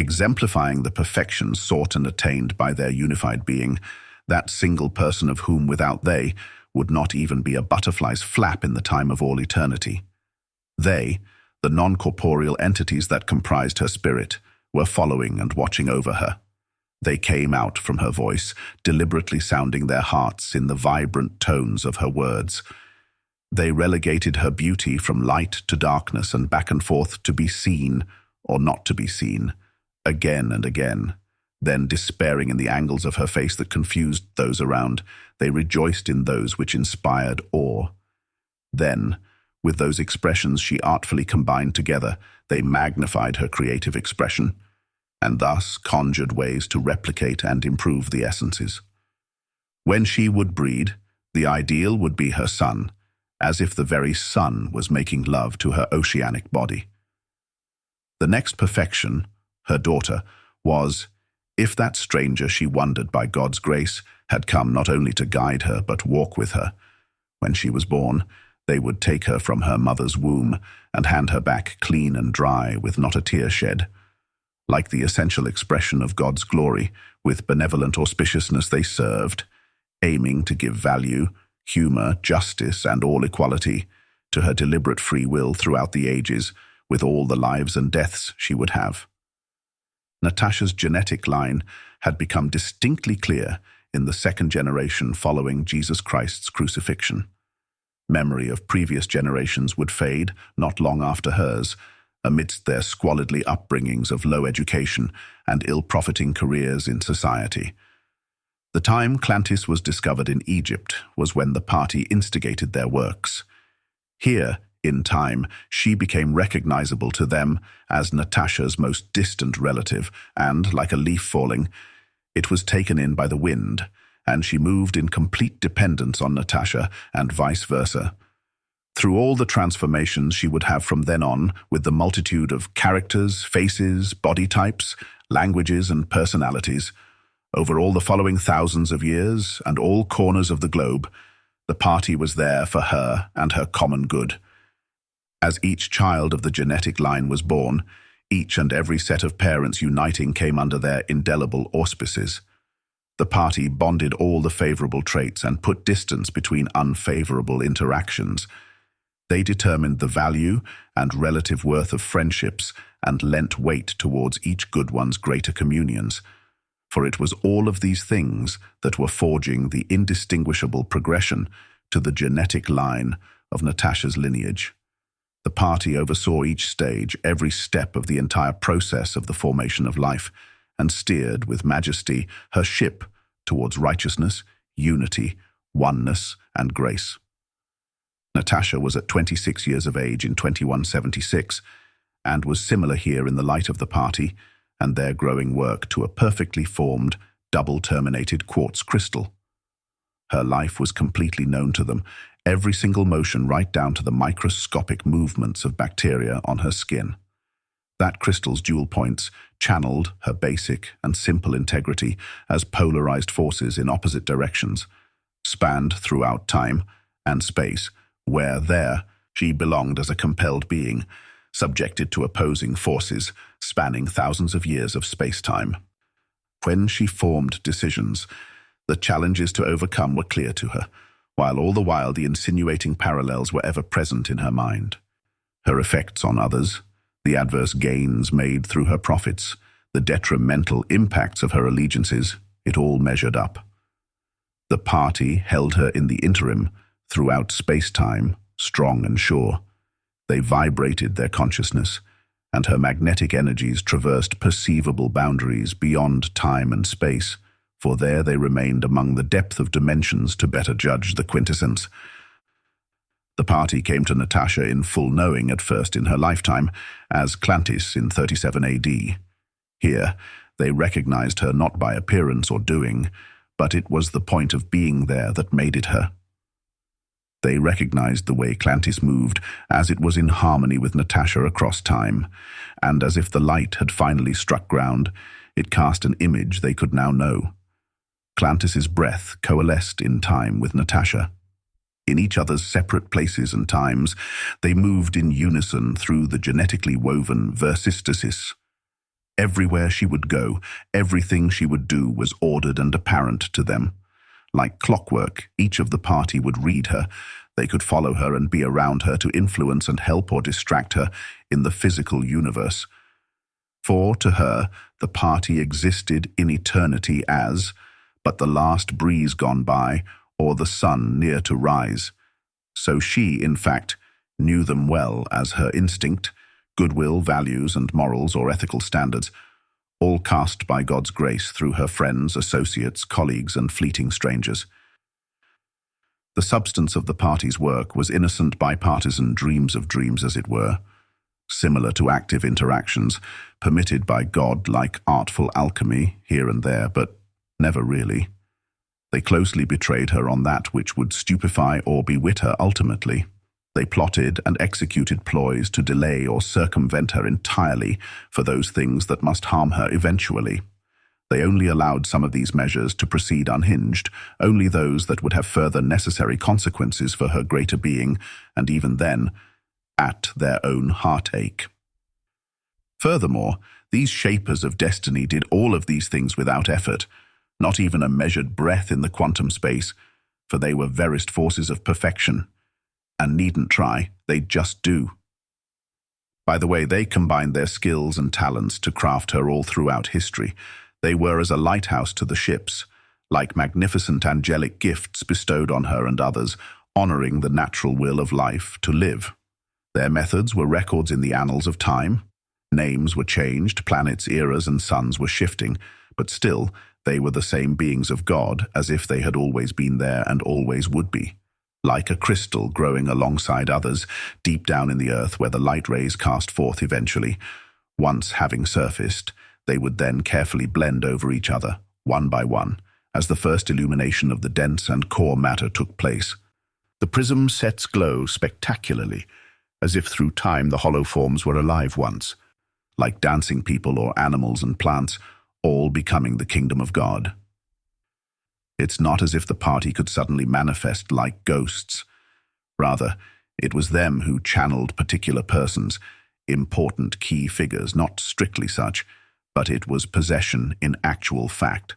exemplifying the perfection sought and attained by their unified being, that single person of whom without they would not even be a butterfly's flap in the time of all eternity. They, the non-corporeal entities that comprised her spirit, were following and watching over her. They came out from her voice, deliberately sounding their hearts in the vibrant tones of her words. They relegated her beauty from light to darkness and back and forth to be seen or not to be seen, again and again. Then, despairing in the angles of her face that confused those around, they rejoiced in those which inspired awe. Then, with those expressions she artfully combined together, they magnified her creative expression, and thus conjured ways to replicate and improve the essences. When she would breed, the ideal would be her son, as if the very sun was making love to her oceanic body. The next perfection, her daughter, was, if that stranger she wondered by God's grace had come not only to guide her but walk with her. When she was born, they would take her from her mother's womb and hand her back clean and dry with not a tear shed. Like the essential expression of God's glory, with benevolent auspiciousness they served, aiming to give value, humor, justice, and all equality to her deliberate free will throughout the ages, with all the lives and deaths she would have. Natasha's genetic line had become distinctly clear in the second generation following Jesus Christ's crucifixion. Memory of previous generations would fade not long after hers, amidst their squalidly upbringings of low education and ill-profiting careers in society. The time Clantis was discovered in Egypt was when the party instigated their works. Here, in time, she became recognizable to them as Natasha's most distant relative, and, like a leaf falling, it was taken in by the wind, and she moved in complete dependence on Natasha and vice versa. Through all the transformations she would have from then on, with the multitude of characters, faces, body types, languages, and personalities, over all the following thousands of years and all corners of the globe, the party was there for her and her common good. As each child of the genetic line was born, each and every set of parents uniting came under their indelible auspices. The party bonded all the favorable traits and put distance between unfavorable interactions. They determined the value and relative worth of friendships and lent weight towards each good one's greater communions. For it was all of these things that were forging the indistinguishable progression to the genetic line of Natasha's lineage. The party oversaw each stage, every step of the entire process of the formation of life, and steered with majesty her ship towards righteousness, unity, oneness, and grace. Natasha was at 26 years of age in 2176, and was similar here in the light of the party and their growing work to a perfectly formed, double-terminated quartz crystal. Her life was completely known to them, every single motion right down to the microscopic movements of bacteria on her skin. That crystal's dual points channeled her basic and simple integrity as polarized forces in opposite directions, spanned throughout time and space, where there she belonged as a compelled being, subjected to opposing forces spanning thousands of years of space-time. When she formed decisions, the challenges to overcome were clear to her, while all the while the insinuating parallels were ever present in her mind. Her effects on others, the adverse gains made through her profits, the detrimental impacts of her allegiances, it all measured up. The party held her in the interim, throughout space-time, strong and sure. They vibrated their consciousness, and her magnetic energies traversed perceivable boundaries beyond time and space, for there they remained among the depth of dimensions to better judge the quintessence. The party came to Natasha in full knowing at first in her lifetime, as Clantis in 37 AD. Here, they recognized her not by appearance or doing, but it was the point of being there that made it her. They recognized the way Clantis moved, as it was in harmony with Natasha across time, and as if the light had finally struck ground, it cast an image they could now know. Clantis's breath coalesced in time with Natasha. In each other's separate places and times, they moved in unison through the genetically woven Versistasis. Everywhere she would go, everything she would do was ordered and apparent to them. Like clockwork, each of the party would read her. They could follow her and be around her to influence and help or distract her in the physical universe. For, to her, the party existed in eternity as but the last breeze gone by, or the sun near to rise. So she, in fact, knew them well as her instinct, goodwill, values, and morals or ethical standards, all cast by God's grace through her friends, associates, colleagues, and fleeting strangers. The substance of the party's work was innocent bipartisan dreams of dreams, as it were, similar to active interactions, permitted by God like artful alchemy here and there, but never really. They closely betrayed her on that which would stupefy or bewit her ultimately. They plotted and executed ploys to delay or circumvent her entirely for those things that must harm her eventually. They only allowed some of these measures to proceed unhinged, only those that would have further necessary consequences for her greater being, and even then, at their own heartache. Furthermore, these shapers of destiny did all of these things without effort, not even a measured breath in the quantum space, for they were verist forces of perfection, and needn't try, they'd just do. By the way, they combined their skills and talents to craft her all throughout history. They were as a lighthouse to the ships, like magnificent angelic gifts bestowed on her and others, honoring the natural will of life to live. Their methods were records in the annals of time. Names were changed, planets, eras, and suns were shifting, but still, they were the same beings of God, as if they had always been there and always would be. Like a crystal growing alongside others, deep down in the earth where the light rays cast forth eventually. Once having surfaced, they would then carefully blend over each other, one by one, as the first illumination of the dense and core matter took place. The prism sets glow spectacularly, as if through time the hollow forms were alive once, like dancing people or animals and plants, all becoming the kingdom of God. It's not as if the party could suddenly manifest like ghosts. Rather, it was them who channeled particular persons, important key figures, not strictly such, but it was possession in actual fact.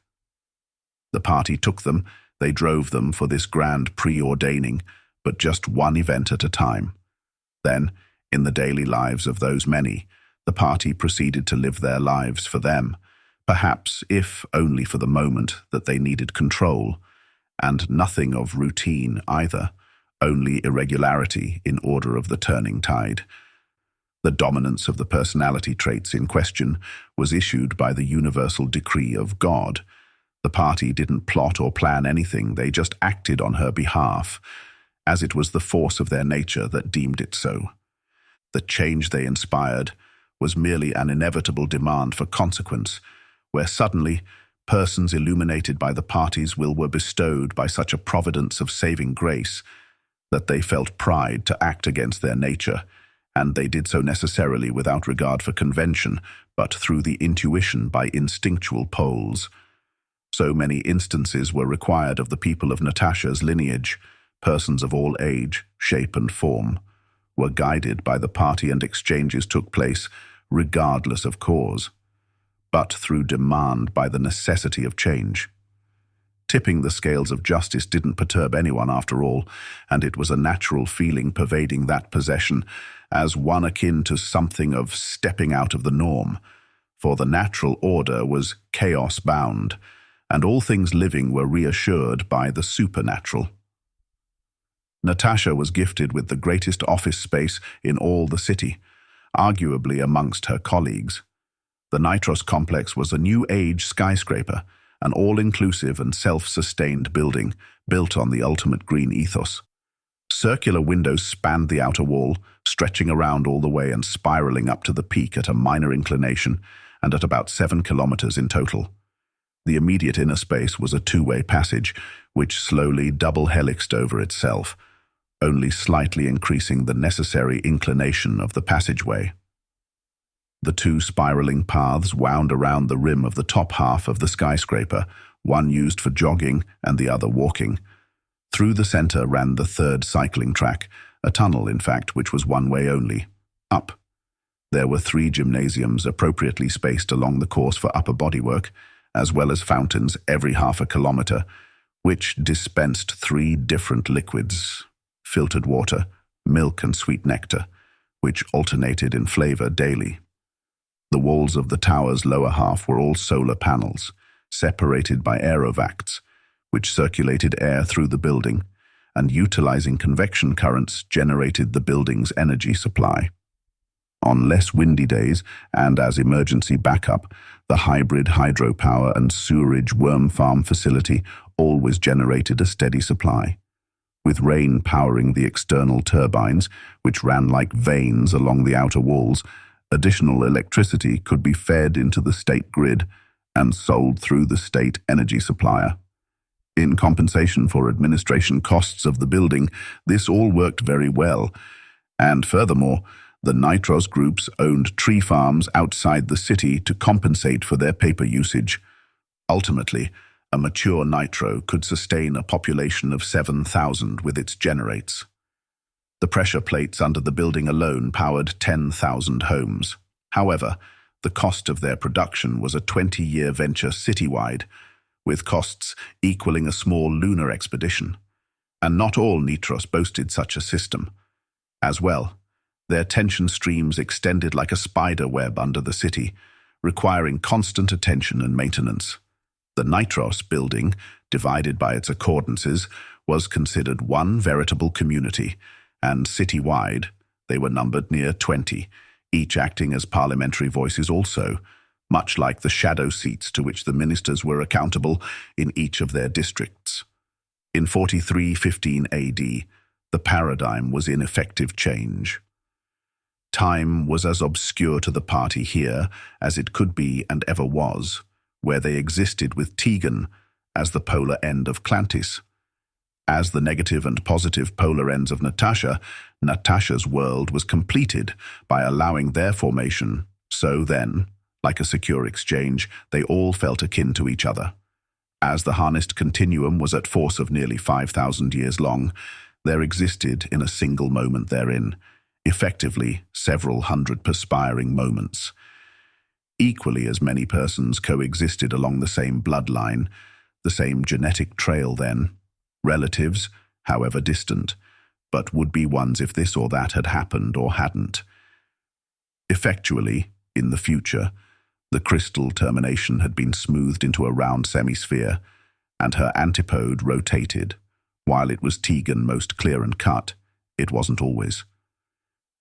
The party took them, they drove them for this grand preordaining, but just one event at a time. Then, in the daily lives of those many, the party proceeded to live their lives for them, perhaps if only for the moment that they needed control, and nothing of routine either, only irregularity in order of the turning tide. The dominance of the personality traits in question was issued by the universal decree of God. The party didn't plot or plan anything, they just acted on her behalf, as it was the force of their nature that deemed it so. The change they inspired was merely an inevitable demand for consequence, where suddenly persons illuminated by the party's will were bestowed by such a providence of saving grace that they felt pride to act against their nature, and they did so necessarily without regard for convention, but through the intuition by instinctual poles. So many instances were required of the people of Natasha's lineage. Persons of all age, shape, and form were guided by the party, and exchanges took place regardless of cause, but through demand by the necessity of change. Tipping the scales of justice didn't perturb anyone after all, and it was a natural feeling pervading that possession, as one akin to something of stepping out of the norm, for the natural order was chaos-bound, and all things living were reassured by the supernatural. Natasha was gifted with the greatest office space in all the city, arguably amongst her colleagues. The Nitros complex was a new age skyscraper, an all-inclusive and self-sustained building built on the ultimate green ethos. Circular windows spanned the outer wall, stretching around all the way and spiraling up to the peak at a minor inclination and at about 7 kilometers in total. The immediate inner space was a two-way passage, which slowly double-helixed over itself, only slightly increasing the necessary inclination of the passageway. The two spiraling paths wound around the rim of the top half of the skyscraper, one used for jogging and the other walking. Through the center ran the third cycling track, a tunnel, in fact, which was one way only, up. There were 3 gymnasiums appropriately spaced along the course for upper bodywork, as well as fountains every half a kilometer, which dispensed 3 different liquids: filtered water, milk and sweet nectar, which alternated in flavor daily. The walls of the tower's lower half were all solar panels, separated by aerovacts, which circulated air through the building, and utilizing convection currents generated the building's energy supply. On less windy days, and as emergency backup, the hybrid hydropower and sewerage worm farm facility always generated a steady supply. With rain powering the external turbines, which ran like veins along the outer walls, additional electricity could be fed into the state grid and sold through the state energy supplier. In compensation for administration costs of the building, this all worked very well, and furthermore, the Nitros groups owned tree farms outside the city to compensate for their paper usage. Ultimately, a mature nitro could sustain a population of 7,000 with its generates. The pressure plates under the building alone powered 10,000 homes. However, the cost of their production was a 20-year venture citywide, with costs equaling a small lunar expedition. And not all Nitros boasted such a system. As well, their tension streams extended like a spider web under the city, requiring constant attention and maintenance. The Nitros building, divided by its accordances, was considered one veritable community, and citywide, they were numbered near 20, each acting as parliamentary voices also, much like the shadow seats to which the ministers were accountable in each of their districts. In 4315 AD, the paradigm was in effective change. Time was as obscure to the party here as it could be and ever was, where they existed with Tegan as the polar end of Clantis. As the negative and positive polar ends of Natasha's world was completed by allowing their formation. So then, like a secure exchange, they all felt akin to each other. As the harnessed continuum was at force of nearly 5,000 years long, there existed in a single moment therein, effectively several hundred perspiring moments. Equally as many persons coexisted along the same bloodline, the same genetic trail then, relatives, however distant, but would-be ones if this or that had happened or hadn't. Effectually, in the future, the crystal termination had been smoothed into a round semisphere, and her antipode rotated. While it was Tegan most clear and cut, it wasn't always.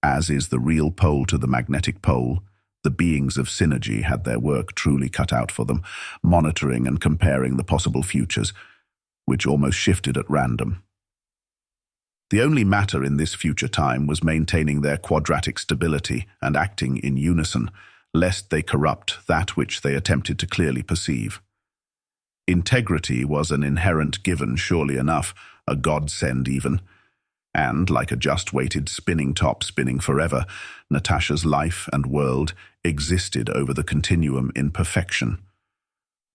As is the real pole to the magnetic pole, the beings of synergy had their work truly cut out for them, monitoring and comparing the possible futures, which almost shifted at random. The only matter in this future time was maintaining their quadratic stability and acting in unison, lest they corrupt that which they attempted to clearly perceive. Integrity was an inherent given, surely enough, a godsend even, and, like a just-weighted spinning top spinning forever, Natasha's life and world existed over the continuum in perfection.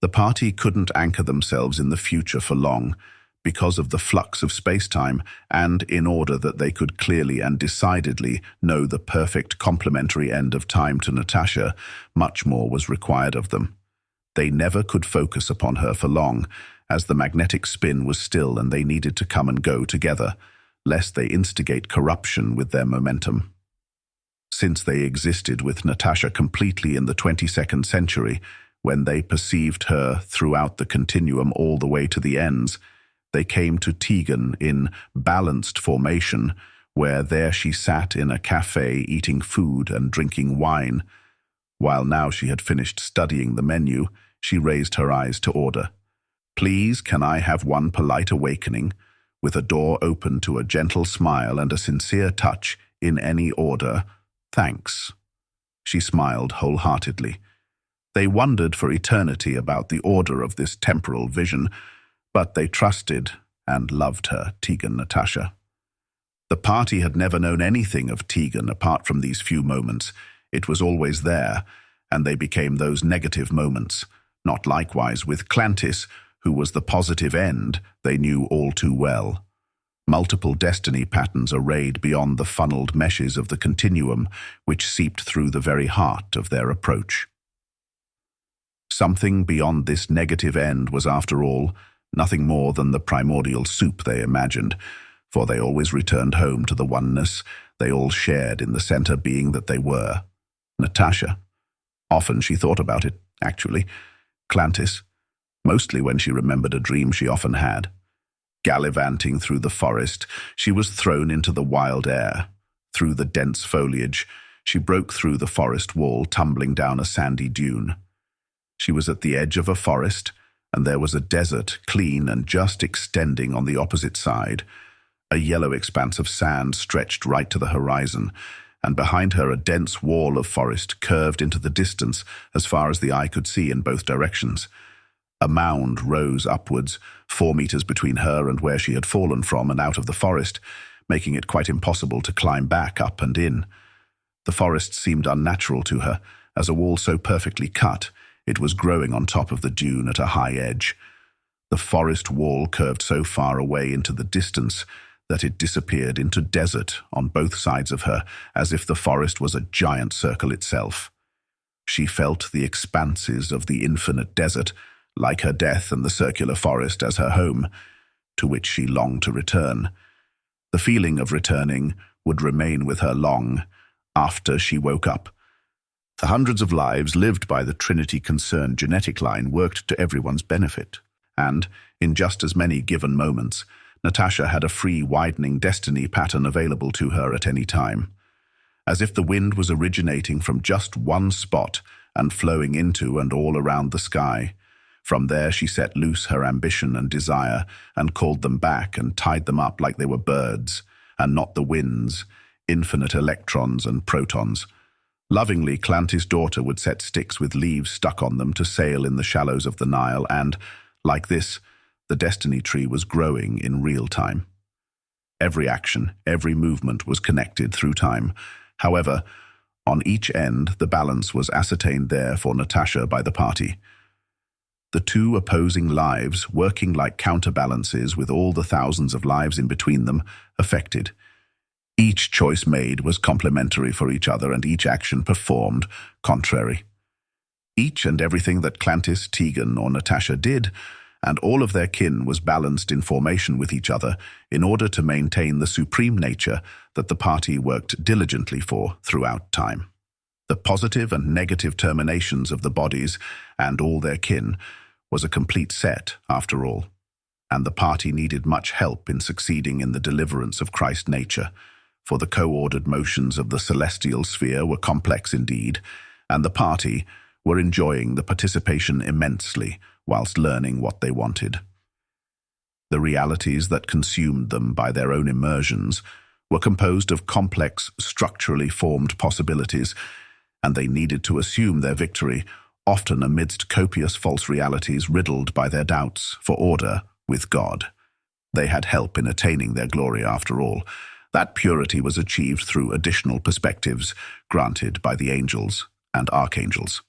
The party couldn't anchor themselves in the future for long, because of the flux of space-time, and in order that they could clearly and decidedly know the perfect complementary end of time to Natasha, much more was required of them. They never could focus upon her for long, as the magnetic spin was still and they needed to come and go together, lest they instigate corruption with their momentum. Since they existed with Natasha completely in the 22nd century, when they perceived her throughout the continuum all the way to the ends, they came to Tegan in balanced formation, where there she sat in a cafe eating food and drinking wine. While now she had finished studying the menu, she raised her eyes to order. "Please, can I have one polite awakening, with a door open to a gentle smile and a sincere touch, in any order? Thanks." She smiled wholeheartedly. They wondered for eternity about the order of this temporal vision, but they trusted and loved her, Tegan Natasha. The party had never known anything of Tegan apart from these few moments. It was always there, and they became those negative moments. Not likewise with Clantis, who was the positive end they knew all too well. multiple destiny patterns arrayed beyond the funneled meshes of the continuum which seeped through the very heart of their approach. Something beyond this negative end was, after all, nothing more than the primordial soup they imagined, for they always returned home to the oneness they all shared in the center being that they were. Natasha. Often she thought about it, actually. Clantis. Mostly when she remembered a dream she often had. Gallivanting through the forest, she was thrown into the wild air. Through the dense foliage, she broke through the forest wall, tumbling down a sandy dune. She was at the edge of a forest, and there was a desert, clean and just extending on the opposite side. A yellow expanse of sand stretched right to the horizon, and behind her a dense wall of forest curved into the distance as far as the eye could see in both directions. A mound rose upwards, 4 meters between her and where she had fallen from and out of the forest, making it quite impossible to climb back up and in. The forest seemed unnatural to her, as a wall so perfectly cut, it was growing on top of the dune at a high edge. The forest wall curved so far away into the distance that it disappeared into desert on both sides of her, as if the forest was a giant circle itself. She felt the expanses of the infinite desert, like her death and the circular forest, as her home, to which she longed to return. The feeling of returning would remain with her long after she woke up. The hundreds of lives lived by the Trinity-concerned genetic line worked to everyone's benefit, and, in just as many given moments, Natasha had a free, widening destiny pattern available to her at any time. As if the wind was originating from just one spot and flowing into and all around the sky. From there she set loose her ambition and desire and called them back and tied them up like they were birds, and not the winds, infinite electrons and protons. Lovingly, Clantis' daughter would set sticks with leaves stuck on them to sail in the shallows of the Nile, and, like this, the destiny tree was growing in real time. Every action, every movement was connected through time. However, on each end, the balance was ascertained there for Natasha by the party. The two opposing lives, working like counterbalances with all the thousands of lives in between them, affected. Each choice made was complementary for each other, and each action performed contrary. Each and everything that Clantis, Tegan, or Natasha did, and all of their kin, was balanced in formation with each other in order to maintain the supreme nature that the party worked diligently for throughout time. The positive and negative terminations of the bodies and all their kin was a complete set, after all, and the party needed much help in succeeding in the deliverance of Christ's nature, for the co-ordered motions of the celestial sphere were complex indeed, and the party were enjoying the participation immensely whilst learning what they wanted. The realities that consumed them by their own immersions were composed of complex, structurally formed possibilities, and they needed to assume their victory, often amidst copious false realities riddled by their doubts, for order with God. They had help in attaining their glory after all. That purity was achieved through additional perspectives granted by the angels and archangels.